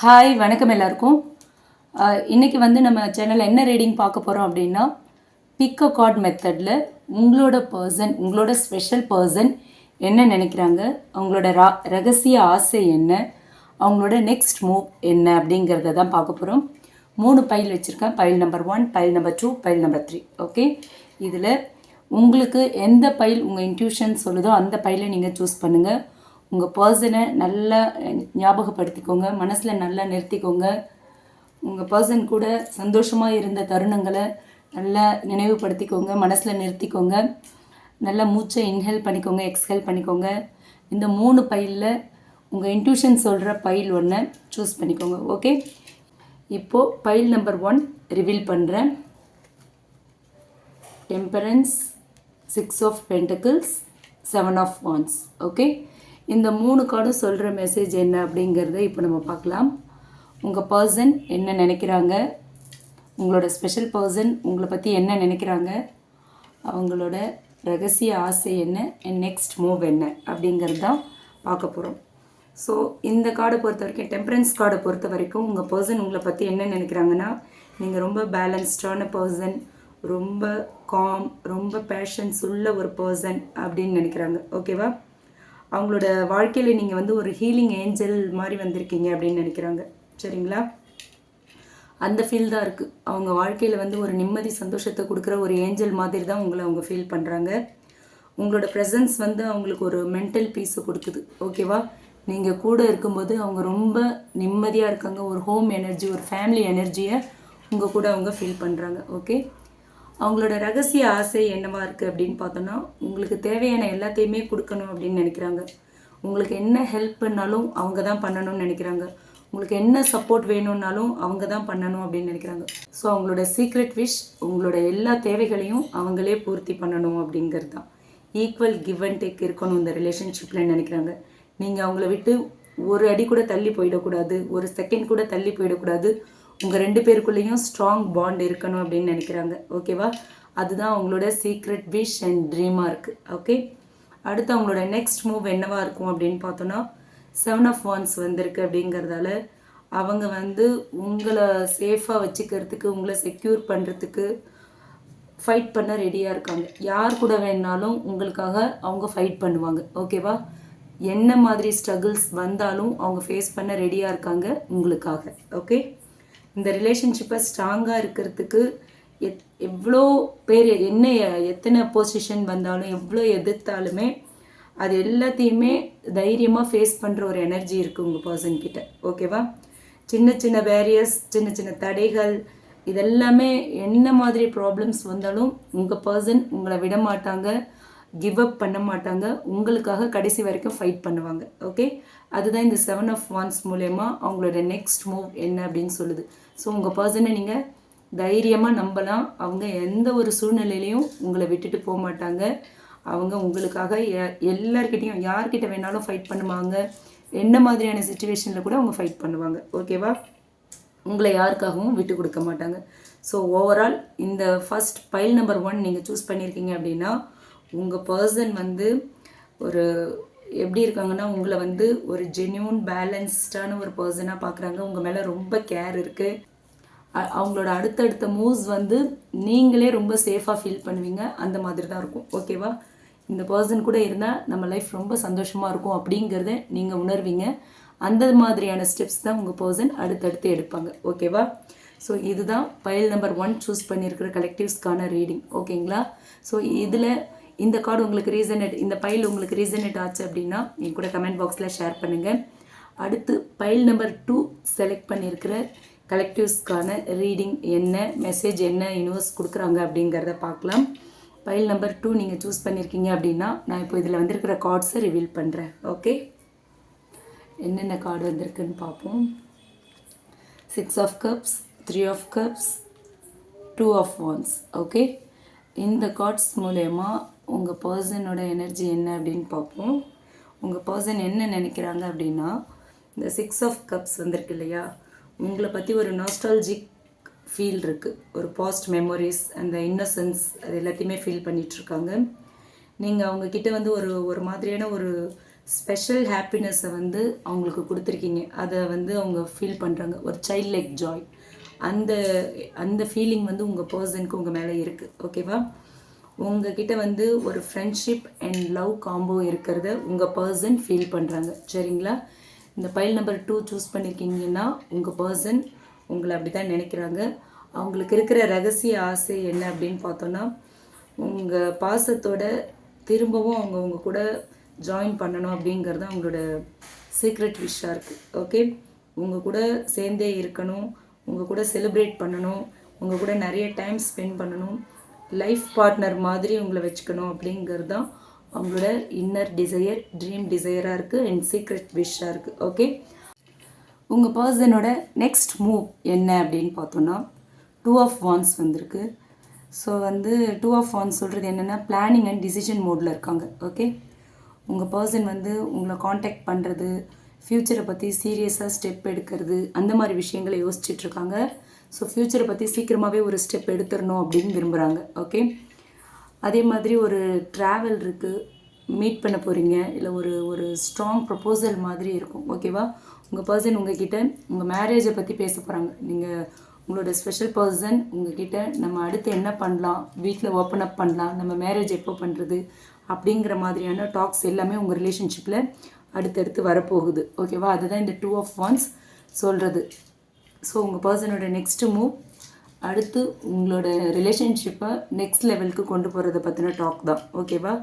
Hi வணக்கம் எல்லாருக்கும். இன்றைக்கி வந்து நம்ம சேனலில் என்ன ரீடிங் பார்க்க போகிறோம் அப்படின்னா, பிக் அ கார்ட் மெத்தடில் உங்களோட பர்சன், உங்களோட ஸ்பெஷல் பர்சன் என்ன நினைக்கிறாங்க, அவங்களோட ரகசிய ஆசை என்ன, அவங்களோட நெக்ஸ்ட் மூவ் என்ன அப்படிங்கிறத தான் பார்க்க போகிறோம். 3 பைல் வச்சுருக்கேன். File number 1, file number 2, file number 3. Okay, இதில் உங்களுக்கு எந்த பைல் உங்கள் இன்ட்யூஷன் சொல்லுதோ அந்த பைலை நீங்கள் சூஸ் பண்ணுங்கள். உங்கள் பர்சனை நல்லா ஞாபகப்படுத்திக்கோங்க, மனசில் நல்லா நிறுத்திக்கோங்க. உங்கள் பர்சன் கூட சந்தோஷமாக இருந்த தருணங்களை நல்லா நினைவுபடுத்திக்கோங்க, மனசில் நிறுத்திக்கோங்க. நல்லா மூச்சை இன்ஹேல் பண்ணிக்கோங்க, எக்ஸ்ஹேல் பண்ணிக்கோங்க. இந்த 3 பைலில் உங்கள் இன்ட்யூஷன் சொல்கிற பைல் ஒன்று சூஸ் பண்ணிக்கோங்க. ஓகே, இப்போது பைல் நம்பர் 1 ரிவீல் பண்ணுறேன். Temperance, 6 of pentacles, 7 of wands. Okay, இந்த 3 கார்டும் சொல்கிற மெசேஜ் என்ன அப்படிங்கிறத இப்போ நம்ம பார்க்கலாம். உங்கள் பர்சன் என்ன நினைக்கிறாங்க, உங்களோட ஸ்பெஷல் பர்சன் உங்களை பற்றி என்ன நினைக்கிறாங்க, அவங்களோட ரகசிய ஆசை என்ன, நெக்ஸ்ட் மூவ் என்ன அப்படிங்கிறது தான் பார்க்க போகிறோம். ஸோ இந்த கார்டை பொறுத்த வரைக்கும், டெம்பரன்ஸ் கார்டை பொறுத்த வரைக்கும் உங்கள் பர்சன் உங்களை பற்றி என்ன நினைக்கிறாங்கன்னா, நீங்கள் ரொம்ப பேலன்ஸ்டான பர்சன், ரொம்ப காம், ரொம்ப பேஷன்ஸ் உள்ள ஒரு பர்சன் அப்படின்னு நினைக்கிறாங்க. ஓகேவா, அவங்களோட வாழ்க்கையில் நீங்கள் வந்து ஒரு ஹீலிங் ஏஞ்சல் மாதிரி வந்திருக்கீங்க அப்படின்னு நினைக்கிறாங்க. சரிங்களா, அந்த ஃபீல் தான் இருக்குது. அவங்க வாழ்க்கையில் வந்து ஒரு நிம்மதி சந்தோஷத்தை கொடுக்குற ஒரு ஏஞ்சல் மாதிரி தான் உங்களை அவங்க ஃபீல் பண்ணுறாங்க. உங்களோட ப்ரெசன்ஸ் வந்து அவங்களுக்கு ஒரு மென்டல் பீஸை கொடுக்குது. ஓகேவா, நீங்கள் கூட இருக்கும்போது அவங்க ரொம்ப நிம்மதியாக இருக்காங்க. ஒரு ஹோம் எனர்ஜி, ஒரு ஃபேமிலி எனர்ஜியை உங்கள் கூட அவங்க ஃபீல் பண்ணுறாங்க. ஓகே, அவங்களோட ரகசிய ஆசை என்னவா இருக்குது அப்படின்னு பார்த்தோன்னா, உங்களுக்கு தேவையான எல்லாத்தையுமே கொடுக்கணும் அப்படின்னு நினைக்கிறாங்க. உங்களுக்கு என்ன ஹெல்ப் பண்ணாலும் அவங்க தான் பண்ணணும்னு நினைக்கிறாங்க. உங்களுக்கு என்ன சப்போர்ட் வேணும்னாலும் அவங்க தான் பண்ணணும் அப்படின்னு நினைக்கிறாங்க. ஸோ அவங்களோட சீக்ரெட் விஷ், உங்களோட எல்லா தேவைகளையும் அவங்களே பூர்த்தி பண்ணணும் அப்படிங்கிறது தான். ஈக்குவல் கிவ் அண்ட் டேக் இருக்கணும் இந்த ரிலேஷன்ஷிப்பில் நினைக்கிறாங்க. நீங்கள் அவங்கள விட்டு ஒரு அடி கூட தள்ளி போயிடக்கூடாது, ஒரு செகண்ட் கூட தள்ளி போயிடக்கூடாது. உங்கள் 2 பேருக்குள்ளேயும் ஸ்ட்ராங் பாண்ட் இருக்கணும் அப்படின்னு நினைக்கிறாங்க. ஓகேவா, அதுதான் அவங்களோட சீக்ரெட் விஷ் அண்ட் ட்ரீமாக இருக்குது. ஓகே, அடுத்து அவங்களோட நெக்ஸ்ட் மூவ் என்னவாக இருக்கும் அப்படின்னு பார்த்தோன்னா, 7 ஆஃப் வாண்ட்ஸ் வந்திருக்கு. அப்படிங்கிறதால அவங்க வந்து உங்களை சேஃபாக வச்சுக்கிறதுக்கு, உங்களை செக்யூர் பண்ணுறதுக்கு ஃபைட் பண்ண ரெடியாக இருக்காங்க. யார் கூட வேணாலும் உங்களுக்காக அவங்க ஃபைட் பண்ணுவாங்க. ஓகேவா, என்ன மாதிரி ஸ்ட்ரகிள்ஸ் வந்தாலும் அவங்க ஃபேஸ் பண்ண ரெடியாக இருக்காங்க உங்களுக்காக. ஓகே, இந்த ரிலேஷன்ஷிப்பை ஸ்ட்ராங்காக இருக்கிறதுக்கு எவ்வளோ பேர் எத்தனை பொசிஷன் வந்தாலும், எவ்வளோ எதிர்த்தாலுமே அது எல்லாத்தையுமே தைரியமாக ஃபேஸ் பண்ணுற ஒரு எனர்ஜி இருக்குது உங்கள் பர்சன்கிட்ட. ஓகேவா, சின்ன சின்ன பேரியர்ஸ், சின்ன சின்ன தடைகள், இதெல்லாமே என்ன மாதிரி ப்ராப்ளம்ஸ் வந்தாலும் உங்கள் பர்சன் உங்களை விட மாட்டாங்க, கிவ் அப் பண்ண மாட்டாங்க, உங்களுக்காக கடைசி வரைக்கும் ஃபைட் பண்ணுவாங்க. ஓகே, அதுதான் இந்த 7 ஆஃப் வாண்ட்ஸ் மூலயமா அவங்களோட நெக்ஸ்ட் மூவ் என்ன அப்படின்னு சொல்லுது. ஸோ உங்கள் பர்சனை நீங்கள் தைரியமாக நம்பலாம். அவங்க எந்த ஒரு சூழ்நிலையிலையும் உங்களை விட்டுட்டு போக மாட்டாங்க. அவங்க உங்களுக்காக எல்லார்கிட்டையும், யார்கிட்ட வேணாலும் ஃபைட் பண்ணுவாங்க. என்ன மாதிரியான சுச்சுவேஷனில் கூட அவங்க ஃபைட் பண்ணுவாங்க. ஓகேவா, உங்களை யாருக்காகவும் விட்டு கொடுக்க மாட்டாங்க. ஸோ ஓவரால் இந்த ஃபஸ்ட் பைல் நம்பர் 1 நீங்கள் சூஸ் பண்ணியிருக்கீங்க அப்படின்னா, உங்கள் பர்சன் வந்து ஒரு எப்படி இருக்காங்கன்னா, உங்களை வந்து ஒரு ஜென்யூன் பேலன்ஸ்டான ஒரு பர்சனாக பார்க்குறாங்க. உங்கள் மேலே ரொம்ப கேர் இருக்குது. அவங்களோட அடுத்தடுத்த மூவ்ஸ் வந்து நீங்களே ரொம்ப சேஃபாக ஃபீல் பண்ணுவீங்க. அந்த மாதிரி தான் இருக்கும். ஓகேவா, இந்த பர்சன் கூட இருந்தால் நம்ம லைஃப் ரொம்ப சந்தோஷமாக இருக்கும் அப்படிங்கிறத நீங்கள் உணர்வீங்க. அந்த மாதிரியான ஸ்டெப்ஸ் தான் உங்கள் பர்சன் அடுத்தடுத்து எடுப்பாங்க. ஓகேவா, ஸோ இதுதான் பைல் நம்பர் 1 சூஸ் பண்ணியிருக்கிற கலெக்டிவ்ஸ்க்கான ரீடிங். ஓகேங்களா, ஸோ இதில் இந்த கார்டு உங்களுக்கு ரீசனேட், இந்த பைல் உங்களுக்கு ரீசனேட் ஆச்சு அப்படின்னா என் கூட கமெண்ட் பாக்ஸில் ஷேர் பண்ணுங்கள். அடுத்து பைல் நம்பர் 2 செலக்ட் பண்ணியிருக்கிற கலெக்டிவ்ஸ்க்கான ரீடிங் என்ன, மெசேஜ் என்ன யூனிவர்ஸ் கொடுக்குறாங்க அப்படிங்கிறத பார்க்கலாம். பைல் நம்பர் 2 நீங்கள் சூஸ் பண்ணியிருக்கீங்க அப்படின்னா நான் இப்போ இதில் வந்திருக்கிற கார்ட்ஸை ரிவீல் பண்ணுறேன். ஓகே, என்னென்ன கார்டு வந்திருக்குன்னு பார்ப்போம். 6 of cups, 3 of cups, 2 of wands. Okay, இந்த கார்ட்ஸ் மூலயமா உங்கள் பர்சனோட எனர்ஜி என்ன அப்படின்னு பார்ப்போம். உங்கள் பர்சன் என்ன நினைக்கிறாங்க அப்படின்னா, இந்த 6 ஆஃப் கப்ஸ் வந்திருக்கு இல்லையா, உங்களை பற்றி ஒரு நாஸ்டாலஜிக் ஃபீல் இருக்குது. ஒரு பாஸ்ட் மெமரிஸ், அந்த இன்னசென்ஸ், அது எல்லாத்தையுமே ஃபீல் பண்ணிகிட்ருக்காங்க. நீங்கள் அவங்கக்கிட்ட வந்து ஒரு மாதிரியான ஒரு ஸ்பெஷல் ஹாப்பினஸ்ஸை வந்து அவங்களுக்கு கொடுத்துருக்கீங்க. அதை வந்து அவங்க ஃபீல் பண்ணுறாங்க. ஒரு சைல்ட் லைக் ஜாய். அந்த அந்த ஃபீலிங் வந்து உங்கள் பர்சனுக்கு உங்கள் மேலே இருக்குது. ஓகேவா? உங்ககிட்ட வந்து ஒரு ஃப்ரெண்ட்ஷிப் அண்ட் லவ் காம்போ இருக்கிறத உங்கள் பர்சன் ஃபீல் பண்ணுறாங்க. சரிங்களா? இந்த பைல் நம்பர் 2 சூஸ் பண்ணியிருக்கீங்கன்னா உங்கள் பர்சன் உங்களை அப்படி தான் நினைக்கிறாங்க. அவங்களுக்கு இருக்கிற ரகசிய ஆசை என்ன அப்படின்னு பார்த்தோன்னா, உங்கள் பாசத்தோட திரும்பவும் அவங்க உங்கள் கூட ஜாயின் பண்ணணும் அப்படிங்கிறது அவங்களோட சீக்ரெட் விஷாக இருக்குது. ஓகே, உங்கள் கூட சேர்ந்தே இருக்கணும், உங்கள் கூட செலிப்ரேட் பண்ணணும், உங்கள் கூட நிறைய டைம் ஸ்பெண்ட் பண்ணணும், லைஃப் பார்ட்னர் மாதிரி உங்களை வச்சுக்கணும் அப்படிங்கிறது தான் அவங்களோட இன்னர் டிசையர், ட்ரீம் டிசையராக இருக்குது அண்ட் சீக்ரெட் விஷாக இருக்குது. ஓகே, உங்கள் பர்சனோட நெக்ஸ்ட் மூவ் என்ன அப்படின்னு பார்த்தோன்னா 2 ஆஃப் வான்ஸ் வந்திருக்கு. ஸோ வந்து 2 ஆஃப் வான்ஸ் சொல்கிறது என்னென்னா பிளானிங் அண்ட் டிசிஷன் மோடில் இருக்காங்க. ஓகே, உங்கள் பர்சன் வந்து உங்களை காண்டாக்ட் பண்ணுறது, ஃப்யூச்சரை பற்றி சீரியஸாக ஸ்டெப் எடுக்கிறது, அந்த மாதிரி விஷயங்களை யோசிச்சுட்ருக்காங்க. ஸோ ஃப்யூச்சரை பற்றி சீக்கிரமாகவே ஒரு ஸ்டெப் எடுத்துடணும் அப்படின்னு விரும்புகிறாங்க. ஓகே, அதே மாதிரி ஒரு ட்ராவல் இருக்குது, மீட் பண்ண போகிறீங்க, இல்லை ஒரு ஒரு ஸ்ட்ராங் ப்ரப்போசல் மாதிரி இருக்கும். ஓகேவா? உங்கள் பர்சன் உங்ககிட்ட உங்கள் மேரேஜை பற்றி பேச போகிறாங்க. நீங்கள் உங்களோட ஸ்பெஷல் பர்சன் உங்ககிட்ட நம்ம அடுத்து என்ன பண்ணலாம், வீட்டில் ஓப்பன் அப் பண்ணலாம், நம்ம மேரேஜ் எப்போ பண்ணுறது அப்படிங்கிற மாதிரியான டாக்ஸ் எல்லாமே உங்கள் ரிலேஷன்ஷிப்பில் அடுத்தடுத்து வரப்போகுது. ஓகேவா? அதுதான் இந்த 2 ஆஃப் வான்ஸ் சொல்கிறது. ஸோ உங்கள் பர்சனோட நெக்ஸ்ட்டு மூவ் அடுத்து உங்களோட ரிலேஷன்ஷிப்பை நெக்ஸ்ட் லெவலுக்கு கொண்டு போகிறத பற்றின டாக் தான். ஓகேவா?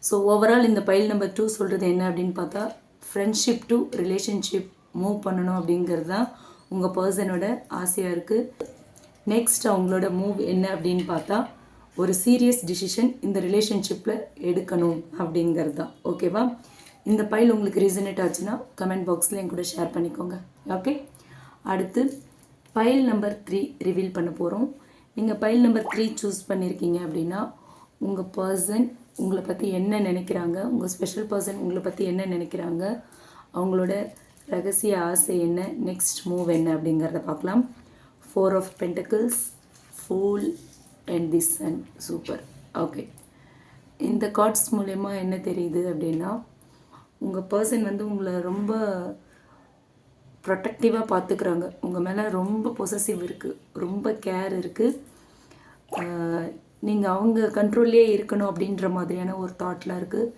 ஸோ ஓவரால் இந்த பைல் நம்பர் 2 சொல்கிறது என்ன அப்படின்னு பார்த்தா, ஃப்ரெண்ட்ஷிப் டு ரிலேஷன்ஷிப் மூவ் பண்ணணும் அப்படிங்கிறது தான் உங்கள் பர்சனோட ஆசையாக இருக்குது. நெக்ஸ்ட் அவங்களோட மூவ் என்ன அப்படின்னு பார்த்தா, ஒரு சீரியஸ் டிசிஷன் இந்த ரிலேஷன்ஷிப்பில் எடுக்கணும் அப்படிங்கிறது தான். ஓகேவா? இந்த பைல் உங்களுக்கு ரீசனேட் ஆச்சுன்னா கமெண்ட் பாக்ஸில் என் கூட ஷேர் பண்ணிக்கோங்க. ஓகே, அடுத்து பைல் நம்பர் 3 ரிவீல் பண்ண போகிறோம். நீங்கள் பைல் நம்பர் 3 சூஸ் பண்ணியிருக்கீங்க அப்படின்னா உங்கள் பர்சன் உங்களை பற்றி என்ன நினைக்கிறாங்க, உங்கள் ஸ்பெஷல் பர்சன் உங்களை பற்றி என்ன நினைக்கிறாங்க, அவங்களோட ரகசிய ஆசை என்ன, நெக்ஸ்ட் மூவ் என்ன அப்படிங்கிறத பார்க்கலாம். 4 of pentacles, fool and the sun. Super. Okay, இந்த கார்ட்ஸ் மூலயமா என்ன தெரியுது அப்படின்னா, உங்கள் பர்சன் வந்து உங்களை ரொம்ப ப்ரொட்டக்டிவாக பார்த்துக்கிறாங்க. உங்கள் மேலே ரொம்ப பொசசிவ் இருக்குது, ரொம்ப கேர் இருக்குது. நீங்கள் அவங்க கண்ட்ரோல்லே இருக்கணும் அப்படின்ற மாதிரியான ஒரு தாட்லாம் இருக்குது.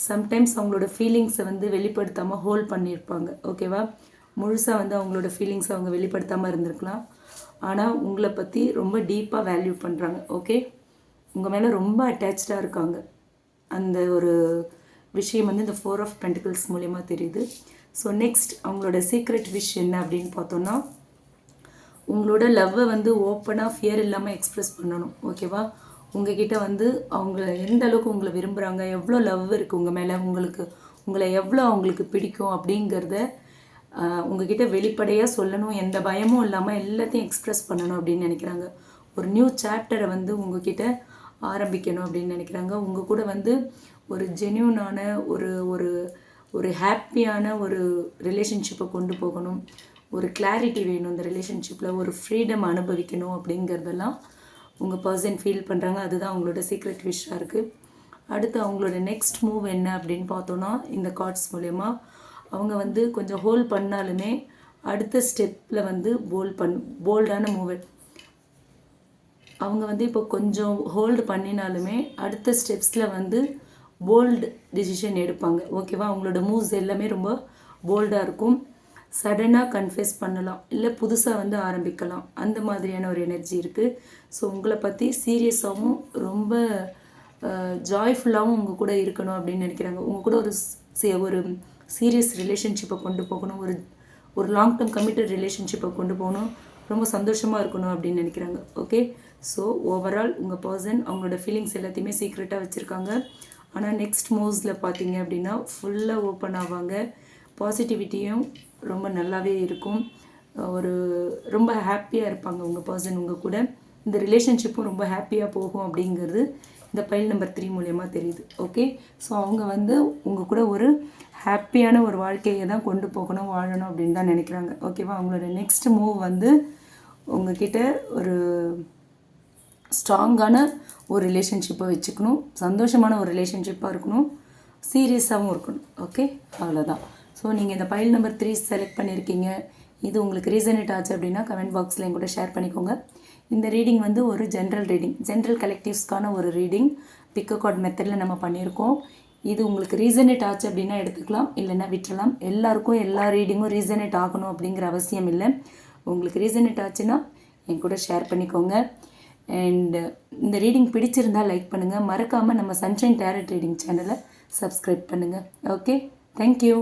சம்டைம்ஸ் அவங்களோட ஃபீலிங்ஸை வந்து வெளிப்படுத்தாமல் ஹோல்ட் பண்ணியிருப்பாங்க. ஓகேவா? முழுசாக வந்து அவங்களோட ஃபீலிங்ஸை அவங்க வெளிப்படுத்தாமல் இருந்திருக்கலாம். ஆனால் உங்களை பற்றி ரொம்ப டீப்பாக வேல்யூ பண்ணுறாங்க. ஓகே, உங்கள் மேலே ரொம்ப அட்டாச்சாக இருக்காங்க. அந்த ஒரு விஷயம் வந்து இந்த 4 ஆஃப் பென்டிகிள்ஸ் மூலயமா தெரியுது. ஸோ நெக்ஸ்ட் அவங்களோட சீக்ரெட் விஷ் என்ன அப்படின்னு பார்த்தோன்னா, உங்களோட லவ்வை வந்து ஓப்பனாக ஃபியர் இல்லாமல் எக்ஸ்ப்ரெஸ் பண்ணணும். ஓகேவா? உங்ககிட்ட வந்து அவங்க எந்த அளவுக்கு உங்களை விரும்புகிறாங்க, எவ்வளோ லவ் இருக்குது உங்கள் மேலே, உங்களை எவ்வளோ அவங்களுக்கு பிடிக்கும் அப்படிங்கிறத உங்ககிட்ட வெளிப்படையாக சொல்லணும். எந்த பயமும் இல்லாமல் எல்லாத்தையும் எக்ஸ்ப்ரெஸ் பண்ணணும் அப்படின்னு நினைக்கிறாங்க. ஒரு நியூ சாப்டரை வந்து உங்ககிட்ட ஆரம்பிக்கணும் அப்படின்னு நினைக்கிறாங்க. உங்கள் கூட வந்து ஒரு ஜென்யூனான ஒரு ஒரு ஒரு ஹாப்பியான ஒரு ரிலேஷன்ஷிப்பை கொண்டு போகணும். ஒரு கிளாரிட்டி வேணும் இந்த ரிலேஷன்ஷிப்பில், ஒரு ஃப்ரீடம் அனுபவிக்கணும் அப்படிங்கிறதெல்லாம் உங்கள் பர்சன் ஃபீல் பண்ணுறாங்க. அதுதான் அவங்களோட சீக்ரெட் விஷாக இருக்குது. அடுத்து அவங்களோட நெக்ஸ்ட் மூவ் என்ன அப்படின்னு பார்த்தோன்னா, இந்த கார்ட்ஸ் மூலயமா அவங்க வந்து கொஞ்சம் ஹோல்ட் பண்ணாலுமே அடுத்த ஸ்டெப்பில் வந்து போல்டான மூவ் அவங்க வந்து இப்போ கொஞ்சம் ஹோல்டு பண்ணினாலுமே அடுத்த ஸ்டெப்ஸில் வந்து போல்டு டிசிஷன் எடுப்பாங்க. ஓகேவா? அவங்களோட மூவ்ஸ் எல்லாமே ரொம்ப போல்டாக இருக்கும். சடனாக கன்ஃபெஸ் பண்ணலாம், இல்லை புதுசாக வந்து ஆரம்பிக்கலாம், அந்த மாதிரியான ஒரு எனர்ஜி இருக்குது. ஸோ உங்களை பற்றி சீரியஸாகவும் ரொம்ப ஜாய்ஃபுல்லாகவும் உங்கள் கூட இருக்கணும் அப்படின்னு நினைக்கிறாங்க. உங்கள் கூட ஒரு சீரியஸ் ரிலேஷன்ஷிப்பை கொண்டு போகணும், ஒரு லாங் டேர்ம் கமிட்டட் ரிலேஷன்ஷிப்பை கொண்டு போகணும், ரொம்ப சந்தோஷமாக இருக்கணும் அப்படின்னு நினைக்கிறாங்க. ஓகே, ஸோ ஓவரால் உங்கள் பர்சன் அவங்களோட ஃபீலிங்ஸ் எல்லாத்தையுமே சீக்ரெட்டாக வச்சுருக்காங்க. ஆனால் நெக்ஸ்ட் மூவ்ஸில் பார்த்தீங்க அப்படின்னா ஃபுல்லாக ஓப்பன் ஆவாங்க. பாசிட்டிவிட்டியும் ரொம்ப நல்லாவே இருக்கும். ரொம்ப ஹாப்பியாக இருப்பாங்க உங்கள் பர்சன் உங்கள் கூட. இந்த ரிலேஷன்ஷிப்பும் ரொம்ப ஹாப்பியாக போகும் அப்படிங்கிறது இந்த பைல் நம்பர் 3 மூலயமா தெரியுது. ஓகே, ஸோ அவங்க வந்து உங்கள் கூட ஒரு ஹாப்பியான ஒரு வாழ்க்கையை தான் கொண்டு போகணும், வாழணும் அப்படின்னு தான் நினைக்கிறாங்க. ஓகேவா? அவங்களோட நெக்ஸ்ட் மூவ் வந்து உங்ககிட்ட ஒரு ஸ்ட்ராங்கான ஒரு ரிலேஷன்ஷிப்பை வச்சுக்கணும், சந்தோஷமான ஒரு ரிலேஷன்ஷிப்பாக இருக்கணும், சீரியஸாகவும் இருக்கணும். ஓகே, அவ்வளோதான். ஸோ நீங்கள் இந்த பைல் நம்பர் 3 செலக்ட் பண்ணியிருக்கீங்க. இது உங்களுக்கு ரீசனேட் ஆச்சு அப்படின்னா கமெண்ட் பாக்ஸில் என் கூட ஷேர் பண்ணிக்கோங்க. இந்த ரீடிங் வந்து ஒரு ஜென்ரல் ரீடிங், ஜென்ரல் கலெக்டிவ்ஸ்க்கான ஒரு ரீடிங் பிக்கோ கார்ட் மெத்தடில் நம்ம பண்ணியிருக்கோம். இது உங்களுக்கு ரீசனேட் ஆச்சு அப்படின்னா எடுத்துக்கலாம், இல்லைன்னா விட்டுறலாம். எல்லாருக்கும் எல்லா ரீடிங்கும் ரீசனேட் ஆகணும் அப்படிங்கிற அவசியம் இல்லை. உங்களுக்கு ரீசனேட் ஆச்சுன்னா என் கூட ஷேர் பண்ணிக்கோங்க. அண்ட் இந்த ரீடிங் பிடிச்சிருந்தால் லைக் பண்ணுங்கள். மறக்காமல் நம்ம சன்ஷைன் டேரட் ரீடிங் சேனலை சப்ஸ்கிரைப் பண்ணுங்கள். Okay, thank you.